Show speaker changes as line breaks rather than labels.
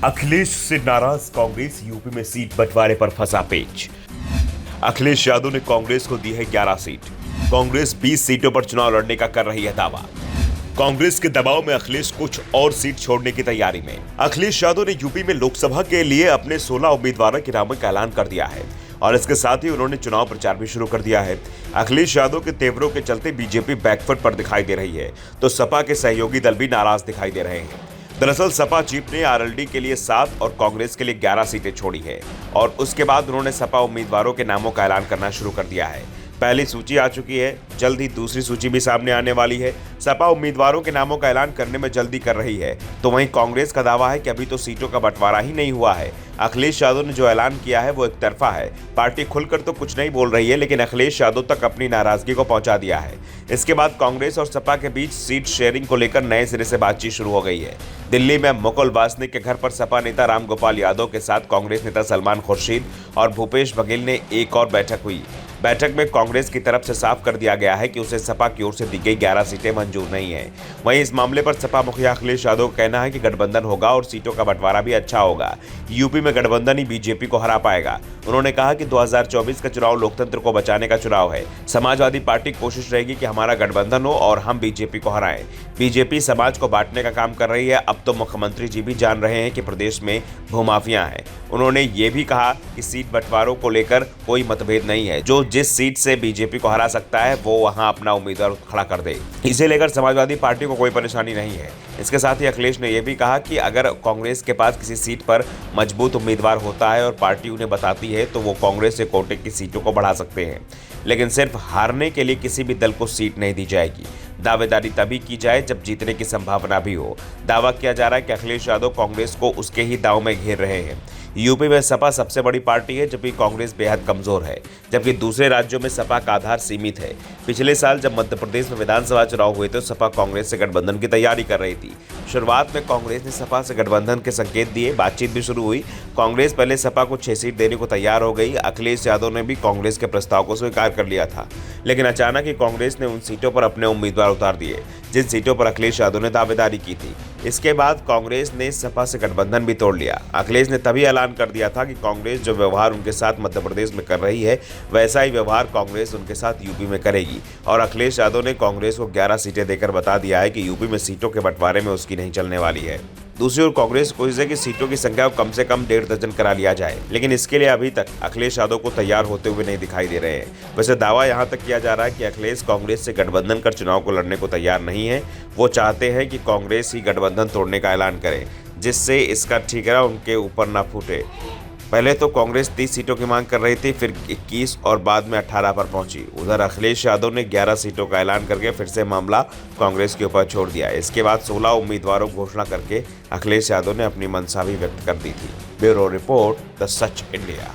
अखिलेश से नाराज कांग्रेस यूपी में सीट बंटवारे पर फंसा पेच। अखिलेश यादव ने कांग्रेस को दी है 11 सीट। कांग्रेस 20 सीटों पर चुनाव लड़ने का कर रही है दावा। कांग्रेस के दबाव में अखिलेश कुछ और सीट छोड़ने की तैयारी में। अखिलेश यादव ने यूपी में लोकसभा के लिए अपने 16 उम्मीदवारों के नामों का ऐलान कर दिया है और इसके साथ ही उन्होंने चुनाव प्रचार भी शुरू कर दिया है। अखिलेश यादव के तेवरों के चलते बीजेपी बैकफुट पर दिखाई दे रही है तो सपा के सहयोगी दल भी नाराज दिखाई दे रहे हैं। दरअसल सपा चीफ ने आरएलडी के लिए 7 और कांग्रेस के लिए 11 सीटें छोड़ी है और उसके बाद उन्होंने सपा उम्मीदवारों के नामों का ऐलान करना शुरू कर दिया है। पहली सूची आ चुकी है, जल्द ही दूसरी सूची भी सामने आने वाली है। सपा उम्मीदवारों के नामों का ऐलान करने में जल्दी कर रही है तो वहीं कांग्रेस का दावा है कि अभी तो सीटों का बंटवारा ही नहीं हुआ है। अखिलेश यादव ने जो ऐलान किया है वो एक तरफा है। पार्टी खुलकर तो कुछ नहीं बोल रही है लेकिन अखिलेश यादव तक अपनी नाराजगी को पहुंचा दिया है। इसके बाद कांग्रेस और सपा के बीच सीट शेयरिंग को लेकर नए सिरे से बातचीत शुरू हो गई है। दिल्ली में मुकुल वासनिक के घर पर सपा नेता रामगोपाल यादव के साथ कांग्रेस नेता सलमान खुर्शीद और भूपेश बघेल ने एक और बैठक हुई। बैठक में कांग्रेस की तरफ से साफ कर दिया गया है कि उसे सपा की ओर से दी गई 11 सीटें मंजूर नहीं है। वहीं इस मामले पर सपा मुखिया अखिलेश यादव का कहना है कि गठबंधन होगा और सीटों का बंटवारा भी अच्छा होगा। यूपी में गठबंधन ही बीजेपी को हरा पाएगा। उन्होंने कहा कि 2024 का चुनाव लोकतंत्र को बचाने का चुनाव है। समाजवादी पार्टी की कोशिश रहेगी कि हमारा गठबंधन हो और हम बीजेपी को हराएं। बीजेपी समाज को बांटने का काम कर रही है। अब तो मुख्यमंत्री जी भी जान रहे हैं कि प्रदेश में भूमाफिया है। उन्होंने ये भी कहा कि सीट बंटवारों को लेकर कोई मतभेद नहीं है। जो जिस सीट से बीजेपी को हरा सकता है वो वहां अपना उम्मीदवार खड़ा कर दे। इसे लेकर समाजवादी पार्टी को कोई परेशानी नहीं है। इसके साथ ही अखिलेश ने यह भी कहा कि अगर कांग्रेस के पास किसी सीट पर मजबूत उम्मीदवार होता है और पार्टी उन्हें बताती है तो वो कांग्रेस से कोटे की सीटों को बढ़ा सकते हैं, लेकिन सिर्फ हारने के लिए किसी भी दल को सीट नहीं दी जाएगी। दावेदारी तभी की जाए जब जीतने की संभावना भी हो। दावा किया जा रहा है कि अखिलेश यादव कांग्रेस को उसके ही दांव में घेर रहे हैं। यूपी में सपा सबसे बड़ी पार्टी है जबकि कांग्रेस बेहद कमजोर है, जबकि दूसरे राज्यों में सपा का आधार सीमित है। पिछले साल जब मध्य प्रदेश में विधानसभा चुनाव हुए तो सपा कांग्रेस से गठबंधन की तैयारी कर रही थी। शुरुआत में कांग्रेस ने सपा से गठबंधन के संकेत दिए, बातचीत भी शुरू हुई। कांग्रेस पहले सपा को 6 सीट देने को तैयार हो गई। अखिलेश यादव ने भी कांग्रेस के प्रस्ताव को स्वीकार कर लिया था, लेकिन अचानक ही कांग्रेस ने उन सीटों पर अपने उम्मीदवार उतार दिए जिन सीटों पर अखिलेश यादव ने दावेदारी की थी। इसके बाद कांग्रेस ने सपा से गठबंधन भी तोड़ लिया। अखिलेश ने तभी ऐलान कर दिया था कि कांग्रेस जो व्यवहार उनके साथ मध्य प्रदेश में कर रही है वैसा ही व्यवहार कांग्रेस उनके साथ यूपी में करेगी और अखिलेश यादव ने कांग्रेस को 11 सीटें देकर बता दिया है कि यूपी में सीटों के बंटवारे में उसकी नहीं चलने वाली है। दूसरी ओर कांग्रेस कोशिश है कि सीटों की संख्या को कम से कम 1.5 दर्जन करा लिया जाए, लेकिन इसके लिए अभी तक अखिलेश यादव को तैयार होते हुए नहीं दिखाई दे रहे हैं। वैसे दावा यहां तक किया जा रहा है कि अखिलेश कांग्रेस से गठबंधन कर चुनाव को लड़ने को तैयार नहीं है। वो चाहते हैं कि कांग्रेस ही गठबंधन तोड़ने का ऐलान करे जिससे इसका ठीकरा उनके ऊपर ना फूटे। पहले तो कांग्रेस 30 सीटों की मांग कर रही थी, फिर 21 और बाद में 18 पर पहुंची। उधर अखिलेश यादव ने 11 सीटों का ऐलान करके फिर से मामला कांग्रेस के ऊपर छोड़ दिया। इसके बाद 16 उम्मीदवारों की घोषणा करके अखिलेश यादव ने अपनी मंशा भी व्यक्त कर दी थी। Bureau report, the such India.